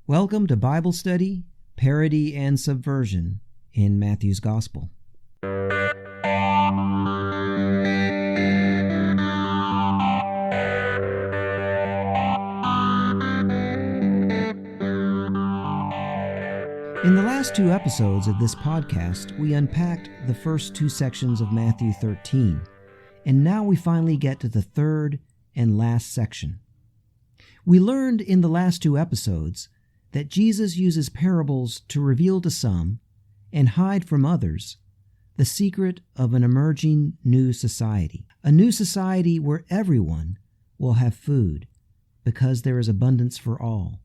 Welcome to Bible Study, Parody, and Subversion in Matthew's Gospel. In the last two episodes of this podcast, we unpacked the first two sections of Matthew 13, and now we finally get to the third and last section. We learned in the last two episodes that Jesus uses parables to reveal to some and hide from others the secret of an emerging new society. A new society where everyone will have food because there is abundance for all,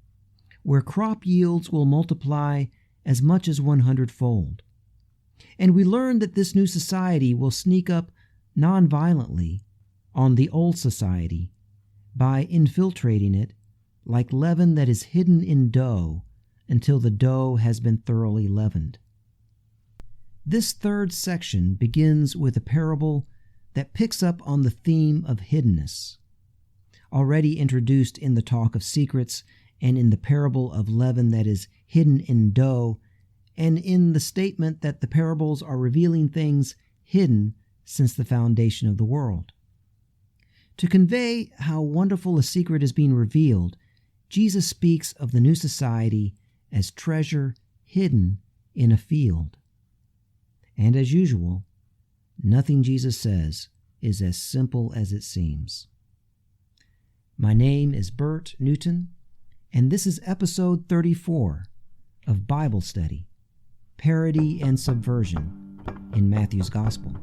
where crop yields will multiply as much as 100-fold. And we learned that this new society will sneak up non-violently on the old society by infiltrating it like leaven that is hidden in dough until the dough has been thoroughly leavened. This third section begins with a parable that picks up on the theme of hiddenness, already introduced in the talk of secrets and in the parable of leaven that is hidden in dough, and in the statement that the parables are revealing things hidden since the foundation of the world. To convey how wonderful a secret is being revealed, Jesus speaks of the new society as treasure hidden in a field. And as usual, nothing Jesus says is as simple as it seems. My name is Bert Newton, and this is episode 34 of Bible Study, Parody and Subversion in Matthew's Gospel.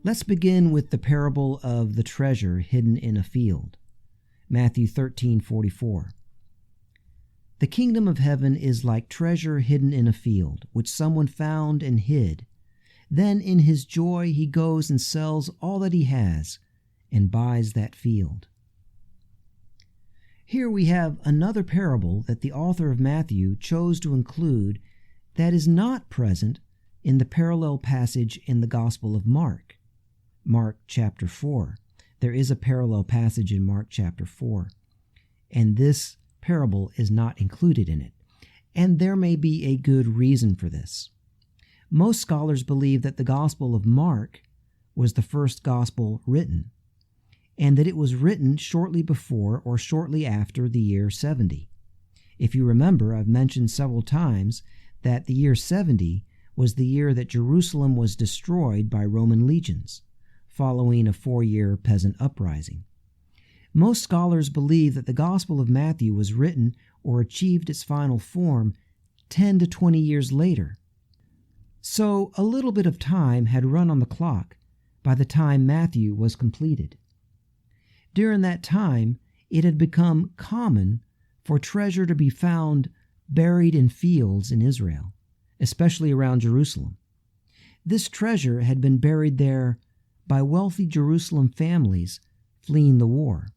Let's begin with the parable of the treasure hidden in a field. Matthew 13:44. The kingdom of heaven is like treasure hidden in a field, which someone found and hid. Then in his joy he goes and sells all that he has and buys that field. Here we have another parable that the author of Matthew chose to include that is not present in the parallel passage in the Gospel of Mark chapter 4. There is a parallel passage in Mark chapter 4, and this parable is not included in it. And there may be a good reason for this. Most scholars believe that the Gospel of Mark was the first gospel written, and that it was written shortly before or shortly after the year 70. If you remember, I've mentioned several times that the year 70 was the year that Jerusalem was destroyed by Roman legions, following a 4-year peasant uprising. Most scholars believe that the Gospel of Matthew was written or achieved its final form 10 to 20 years later. So a little bit of time had run on the clock by the time Matthew was completed. During that time, it had become common for treasure to be found buried in fields in Israel, especially around Jerusalem. This treasure had been buried there by wealthy Jerusalem families fleeing the war.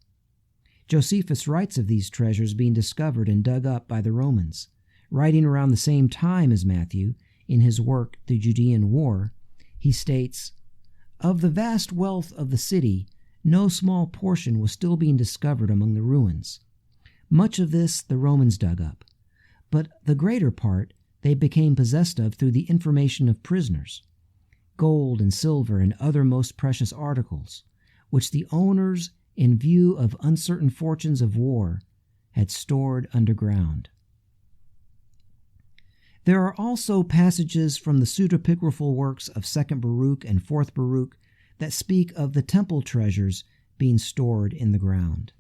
Josephus writes of these treasures being discovered and dug up by the Romans. Writing around the same time as Matthew, in his work The Judean War, he states, "Of the vast wealth of the city, no small portion was still being discovered among the ruins. Much of this the Romans dug up, but the greater part they became possessed of through the information of prisoners. Gold and silver and other most precious articles, which the owners, in view of uncertain fortunes of war, had stored underground." There are also passages from the pseudepigraphal works of 2nd Baruch and 4th Baruch that speak of the temple treasures being stored in the ground.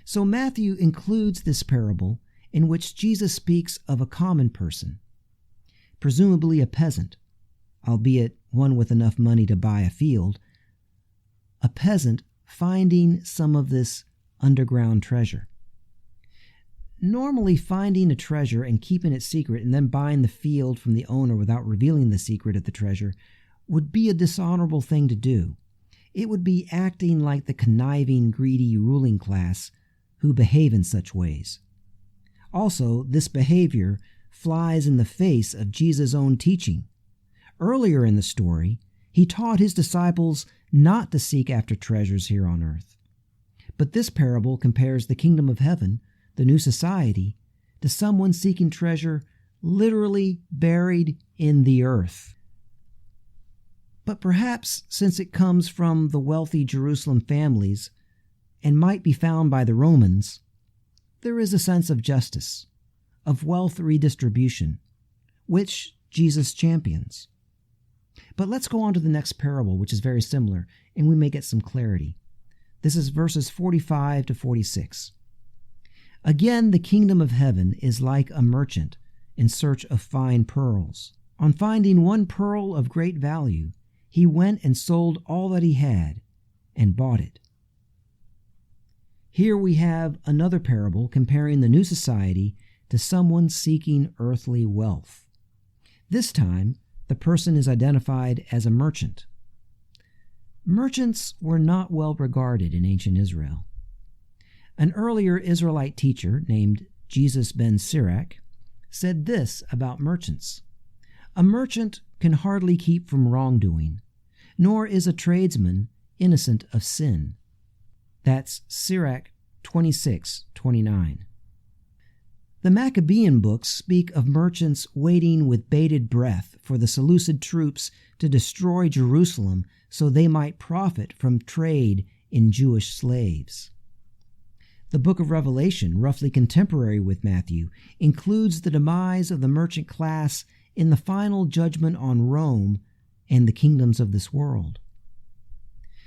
So Matthew includes this parable in which Jesus speaks of a common person, presumably a peasant, albeit one with enough money to buy a field, a peasant finding some of this underground treasure. Normally, finding a treasure and keeping it secret and then buying the field from the owner without revealing the secret of the treasure would be a dishonorable thing to do. It would be acting like the conniving, greedy ruling class who behave in such ways. Also, this behavior flies in the face of Jesus' own teaching. Earlier in the story, he taught his disciples not to seek after treasures here on earth. But this parable compares the kingdom of heaven, the new society, to someone seeking treasure literally buried in the earth. But perhaps since it comes from the wealthy Jerusalem families and might be found by the Romans, there is a sense of justice, of wealth redistribution, which Jesus champions. But let's go on to the next parable, which is very similar, and we may get some clarity. This is verses 45 to 46. Again, the kingdom of heaven is like a merchant in search of fine pearls. On finding one pearl of great value, he went and sold all that he had and bought it. Here we have another parable comparing the new society to someone seeking earthly wealth. This time, the person is identified as a merchant. Merchants were not well regarded in ancient Israel. An earlier Israelite teacher named Jesus ben Sirach said this about merchants: "A merchant can hardly keep from wrongdoing, nor is a tradesman innocent of sin." That's Sirach 26:29. The Maccabean books speak of merchants waiting with bated breath for the Seleucid troops to destroy Jerusalem so they might profit from trade in Jewish slaves. The book of Revelation, roughly contemporary with Matthew, includes the demise of the merchant class in the final judgment on Rome and the kingdoms of this world.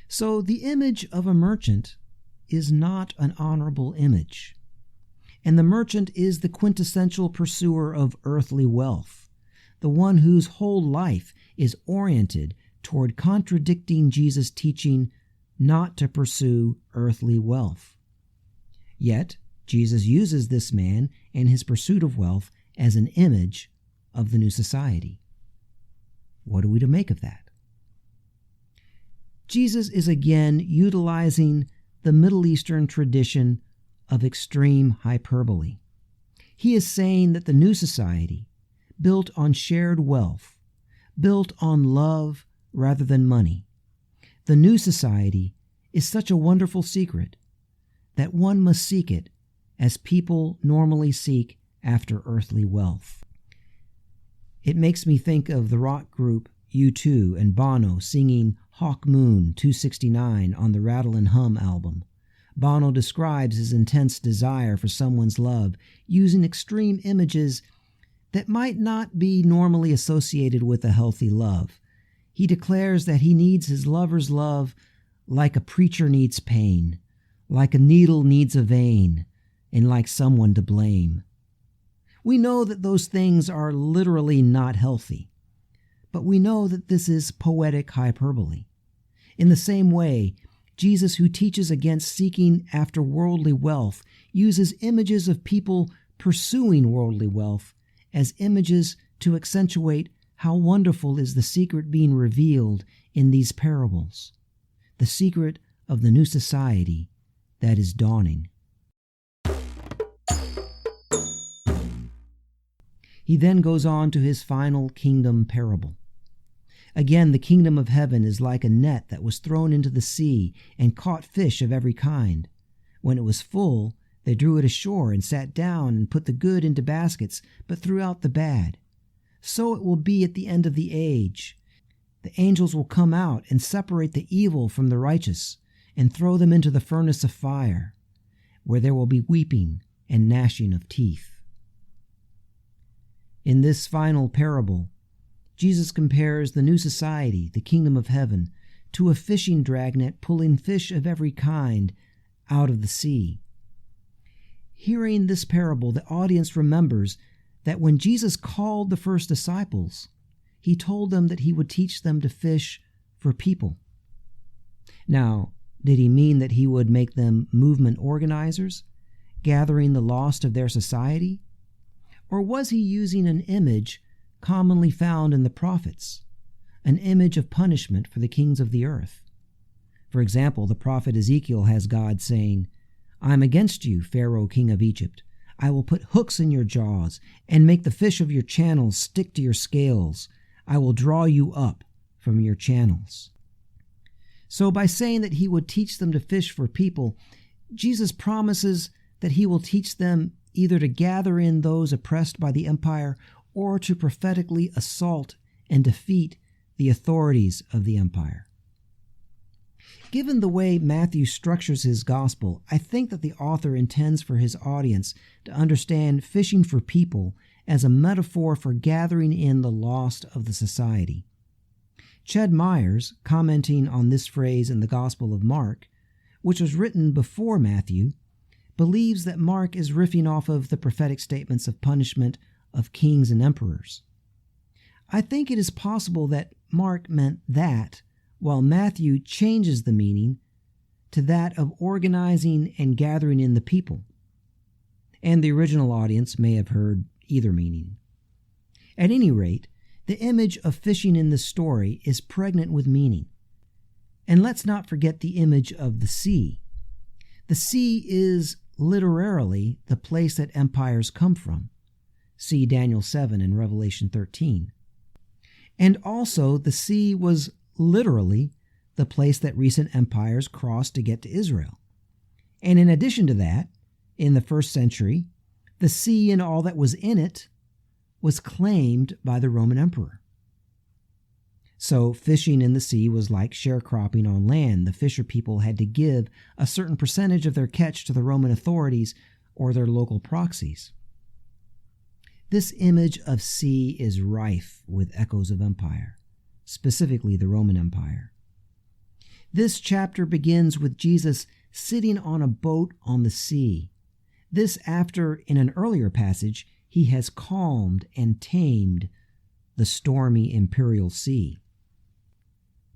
So the image of a merchant is not an honorable image. And the merchant is the quintessential pursuer of earthly wealth, the one whose whole life is oriented toward contradicting Jesus' teaching not to pursue earthly wealth. Yet, Jesus uses this man and his pursuit of wealth as an image of the new society. What are we to make of that? Jesus is again utilizing the Middle Eastern tradition of extreme hyperbole. He is saying that the new society, built on shared wealth, built on love rather than money, the new society is such a wonderful secret that one must seek it as people normally seek after earthly wealth. It makes me think of the rock group U2 and Bono singing Hawk Moon 269 on the Rattle and Hum album. Bono describes his intense desire for someone's love using extreme images that might not be normally associated with a healthy love. He declares that he needs his lover's love like a preacher needs pain, like a needle needs a vein, and like someone to blame. We know that those things are literally not healthy, but we know that this is poetic hyperbole. In the same way, Jesus, who teaches against seeking after worldly wealth, uses images of people pursuing worldly wealth as images to accentuate how wonderful is the secret being revealed in these parables, the secret of the new society that is dawning. He then goes on to his final kingdom parable. Again, the kingdom of heaven is like a net that was thrown into the sea and caught fish of every kind. When it was full, they drew it ashore and sat down and put the good into baskets, but threw out the bad. So it will be at the end of the age. The angels will come out and separate the evil from the righteous and throw them into the furnace of fire, where there will be weeping and gnashing of teeth. In this final parable, Jesus compares the new society, the kingdom of heaven, to a fishing dragnet pulling fish of every kind out of the sea. Hearing this parable, the audience remembers that when Jesus called the first disciples, he told them that he would teach them to fish for people. Now, did he mean that he would make them movement organizers? gathering the lost of their society? Or was he using an image commonly found in the prophets, an image of punishment for the kings of the earth? For example, the prophet Ezekiel has God saying, "I am against you, Pharaoh, king of Egypt. I will put hooks in your jaws and make the fish of your channels stick to your scales. I will draw you up from your channels." So by saying that he would teach them to fish for people, Jesus promises that he will teach them either to gather in those oppressed by the empire or to prophetically assault and defeat the authorities of the empire. Given the way Matthew structures his gospel, I think that the author intends for his audience to understand fishing for people as a metaphor for gathering in the lost of the society. Ched Myers, commenting on this phrase in the Gospel of Mark, which was written before Matthew, believes that Mark is riffing off of the prophetic statements of punishment of kings and emperors. I think it is possible that Mark meant that, while Matthew changes the meaning to that of organizing and gathering in the people. And the original audience may have heard either meaning. At any rate, the image of fishing in this story is pregnant with meaning. And let's not forget the image of the sea. The sea is literally the place that empires come from. See Daniel 7 and Revelation 13. And also the sea was literally the place that recent empires crossed to get to Israel. And in addition to that, in the first century, the sea and all that was in it was claimed by the Roman emperor. So fishing in the sea was like sharecropping on land. The fisher people had to give a certain percentage of their catch to the Roman authorities or their local proxies. This image of sea is rife with echoes of empire, specifically the Roman Empire. This chapter begins with Jesus sitting on a boat on the sea. This after, in an earlier passage, he has calmed and tamed the stormy imperial sea.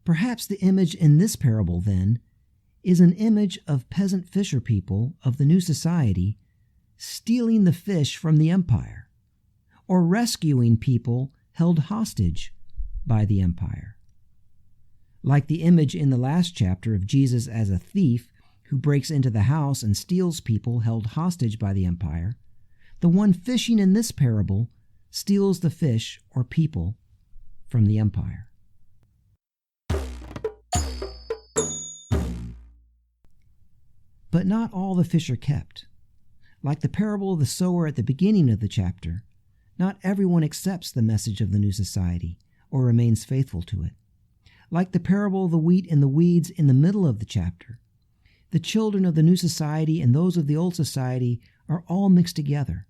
Perhaps the image in this parable, then, is an image of peasant fisher people of the new society stealing the fish from the empire, or rescuing people held hostage by the empire. Like the image in the last chapter of Jesus as a thief who breaks into the house and steals people held hostage by the empire, the one fishing in this parable steals the fish or people from the empire. But not all the fish are kept. Like the parable of the sower at the beginning of the chapter, not everyone accepts the message of the new society or remains faithful to it. Like the parable of the wheat and the weeds in the middle of the chapter, the children of the new society and those of the old society are all mixed together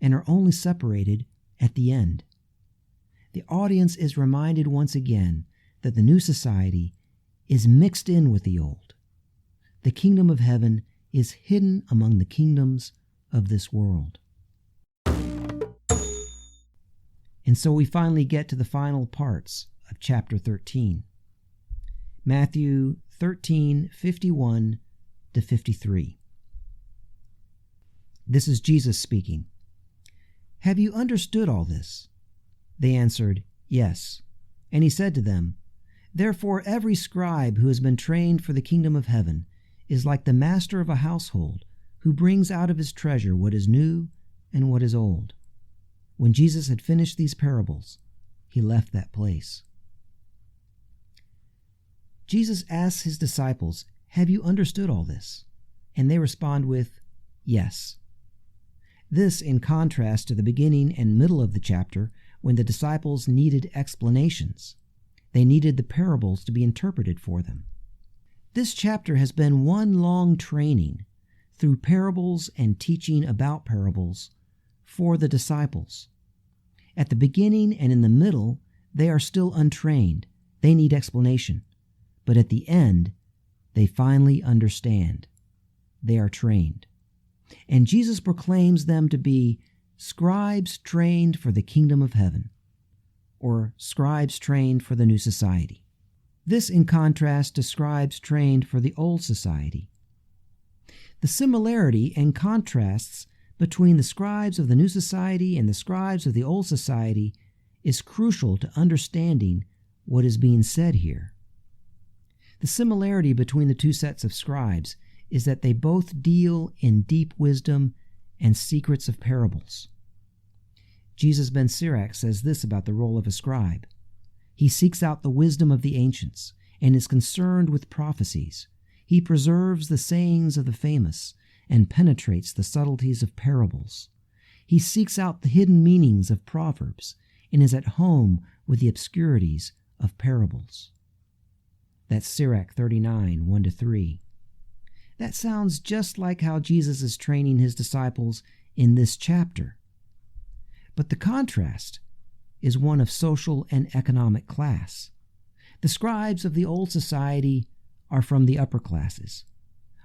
and are only separated at the end. The audience is reminded once again that the new society is mixed in with the old. The kingdom of heaven is hidden among the kingdoms of this world. And so we finally get to the final parts of chapter 13. Matthew 13:51 to 53. This is Jesus speaking. "Have you understood all this?" They answered, "Yes." And he said to them, "Therefore every scribe who has been trained for the kingdom of heaven is like the master of a household who brings out of his treasure what is new and what is old." When Jesus had finished these parables, he left that place. Jesus asks his disciples, "Have you understood all this?" And they respond with, "Yes." This in contrast to the beginning and middle of the chapter when the disciples needed explanations. They needed the parables to be interpreted for them. This chapter has been one long training through parables and teaching about parables for the disciples. At the beginning and in the middle, they are still untrained. They need explanation. But at the end, they finally understand. They are trained. And Jesus proclaims them to be scribes trained for the kingdom of heaven, or scribes trained for the new society. This in contrast to scribes trained for the old society. The similarity and contrasts between the scribes of the new society and the scribes of the old society is crucial to understanding what is being said here. The similarity between the two sets of scribes is that they both deal in deep wisdom and secrets of parables. Jesus ben Sirach says this about the role of a scribe. He seeks out the wisdom of the ancients and is concerned with prophecies. He preserves the sayings of the famous and penetrates the subtleties of parables. He seeks out the hidden meanings of proverbs and is at home with the obscurities of parables. That's Sirach 39, 1-3. That sounds just like how Jesus is training his disciples in this chapter. But the contrast is one of social and economic class. The scribes of the old society are from the upper classes,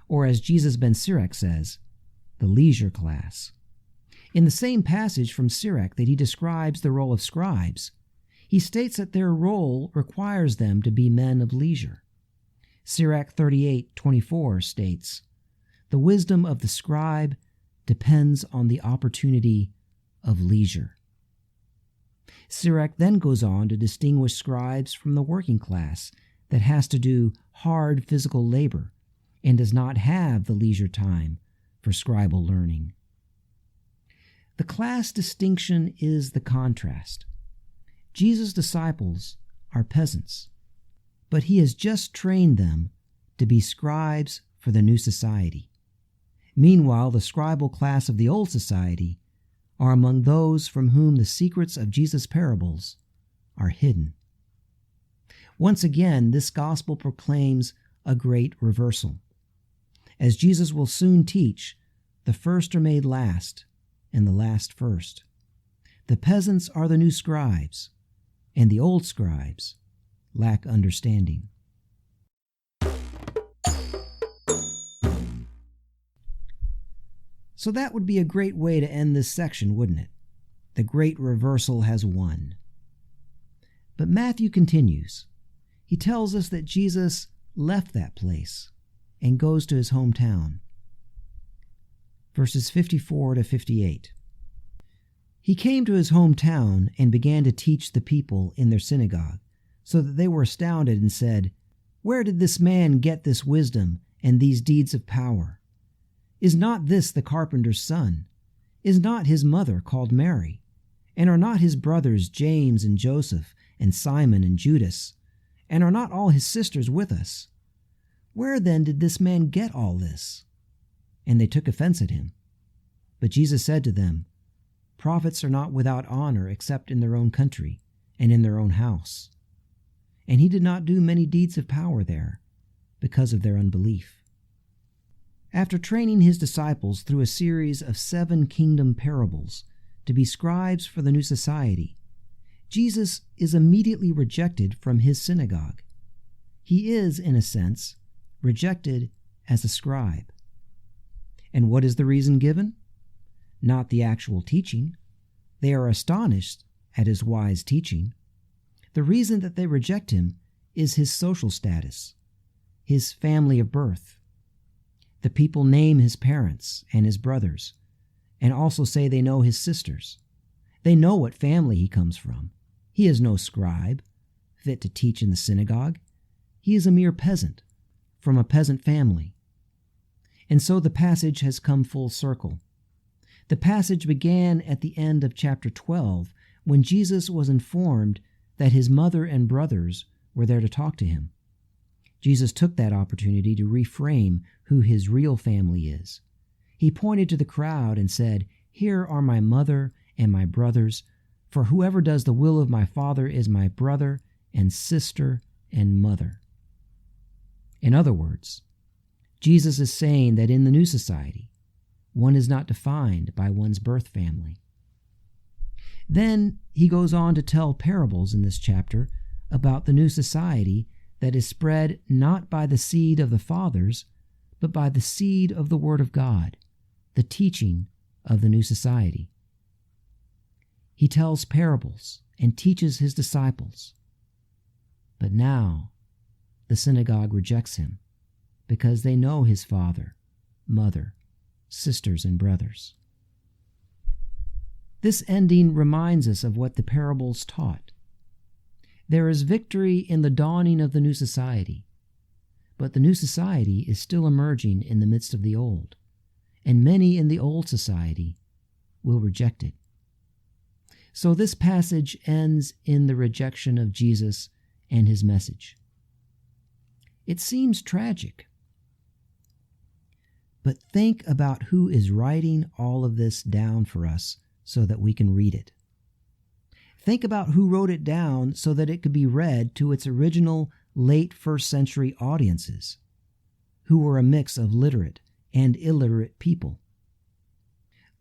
or as Jesus ben Sirach says, the leisure class. In the same passage from Sirach that he describes the role of scribes, he states that their role requires them to be men of leisure. Sirach 38:24 states, "The wisdom of the scribe depends on the opportunity of leisure." Sirach then goes on to distinguish scribes from the working class that has to do hard physical labor and does not have the leisure time for scribal learning. The class distinction is the contrast. Jesus' disciples are peasants, but he has just trained them to be scribes for the new society. Meanwhile, the scribal class of the old society are among those from whom the secrets of Jesus' parables are hidden. Once again, this gospel proclaims a great reversal. As Jesus will soon teach, the first are made last, and the last first. The peasants are the new scribes, and the old scribes lack understanding. So that would be a great way to end this section, wouldn't it? The great reversal has won. But Matthew continues. He tells us that Jesus left that place and goes to his hometown. Verses 54-58. He came to his hometown and began to teach the people in their synagogue, so that they were astounded and said, "Where did this man get this wisdom and these deeds of power? Is not this the carpenter's son? Is not his mother called Mary? And are not his brothers James and Joseph and Simon and Judas? And are not all his sisters with us? Where then did this man get all this?" And they took offense at him. But Jesus said to them, "Prophets are not without honor except in their own country and in their own house." And he did not do many deeds of power there because of their unbelief. After training his disciples through a series of 7 kingdom parables to be scribes for the new society, Jesus is immediately rejected from his synagogue. He is, in a sense, rejected as a scribe. And what is the reason given? Not the actual teaching. They are astonished at his wise teaching. The reason that they reject him is his social status, his family of birth. The people name his parents and his brothers, and also say they know his sisters. They know what family he comes from. He is no scribe, fit to teach in the synagogue. He is a mere peasant, from a peasant family. And so the passage has come full circle. The passage began at the end of chapter 12, when Jesus was informed that his mother and brothers were there to talk to him. Jesus took that opportunity to reframe who his real family is. He pointed to the crowd and said, "Here are my mother and my brothers, for whoever does the will of my Father is my brother and sister and mother." In other words, Jesus is saying that in the new society, one is not defined by one's birth family. Then he goes on to tell parables in this chapter about the new society that is spread not by the seed of the fathers, but by the seed of the Word of God, the teaching of the new society. He tells parables and teaches his disciples. But now the synagogue rejects him because they know his father mother, sisters, and brothers. This ending reminds us of what the parables taught. There is victory in the dawning of the new society, but the new society is still emerging in the midst of the old, and many in the old society will reject it. So this passage ends in the rejection of Jesus and his message. It seems tragic, but think about who is writing all of this down for us so that we can read it. Think about who wrote it down so that it could be read to its original late first century audiences, who were a mix of literate and illiterate people.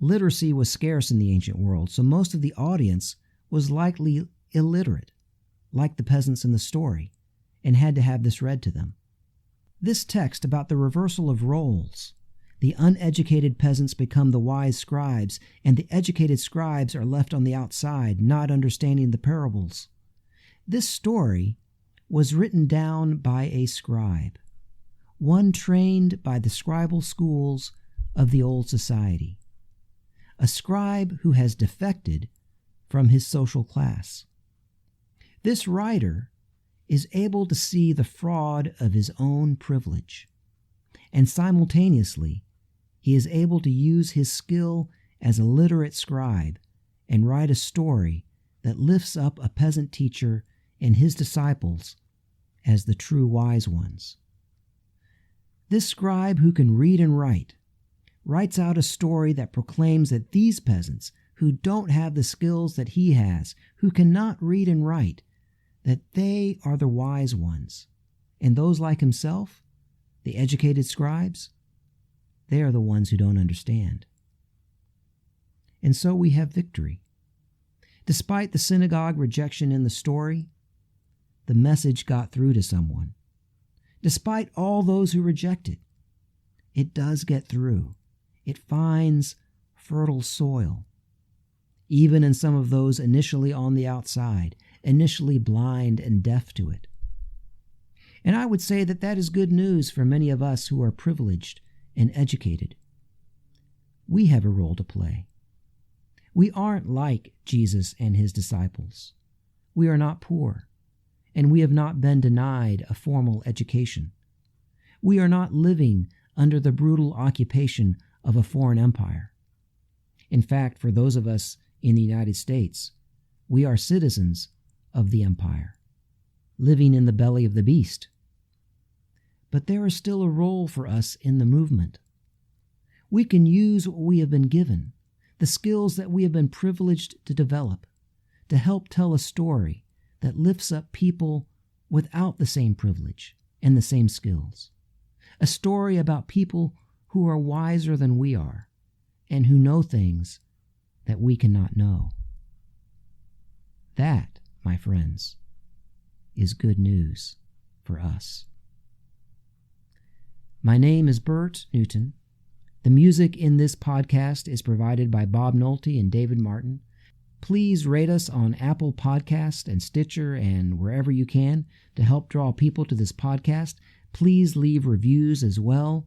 Literacy was scarce in the ancient world, so most of the audience was likely illiterate, like the peasants in the story, and had to have this read to them. This text about the reversal of roles, the uneducated peasants become the wise scribes, and the educated scribes are left on the outside, not understanding the parables. This story was written down by a scribe, one trained by the scribal schools of the old society, a scribe who has defected from his social class. This writer is able to see the fraud of his own privilege, and simultaneously he is able to use his skill as a literate scribe and write a story that lifts up a peasant teacher and his disciples as the true wise ones. This scribe who can read and write writes out a story that proclaims that these peasants who don't have the skills that he has, who cannot read and write, that they are the wise ones, and those like himself, the educated scribes, they are the ones who don't understand. And so we have victory. Despite the synagogue rejection in the story, the message got through to someone. Despite all those who reject it, it does get through. It finds fertile soil, even in some of those initially on the outside, initially blind and deaf to it. And I would say that that is good news for many of us who are privileged and educated. We have a role to play. We aren't like Jesus and his disciples. We are not poor, and we have not been denied a formal education. We are not living under the brutal occupation of a foreign empire. In fact, for those of us in the United States, we are citizens of the empire, living in the belly of the beast. But there is still a role for us in the movement. We can use what we have been given, the skills that we have been privileged to develop, to help tell a story that lifts up people without the same privilege and the same skills. A story about people who are wiser than we are and who know things that we cannot know. That, my friends, is good news for us. My name is Bert Newton. The music in this podcast is provided by Bob Nolte and David Martin. Please rate us on Apple Podcast and Stitcher and wherever you can to help draw people to this podcast. Please leave reviews as well.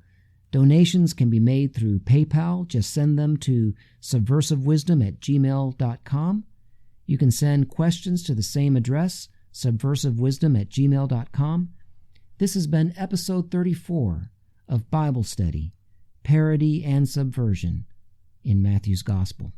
Donations can be made through PayPal. Just send them to subversivewisdom@gmail.com. You can send questions to the same address, subversivewisdom@gmail.com. This has been episode 34 of Bible Study, Parody and Subversion in Matthew's Gospel.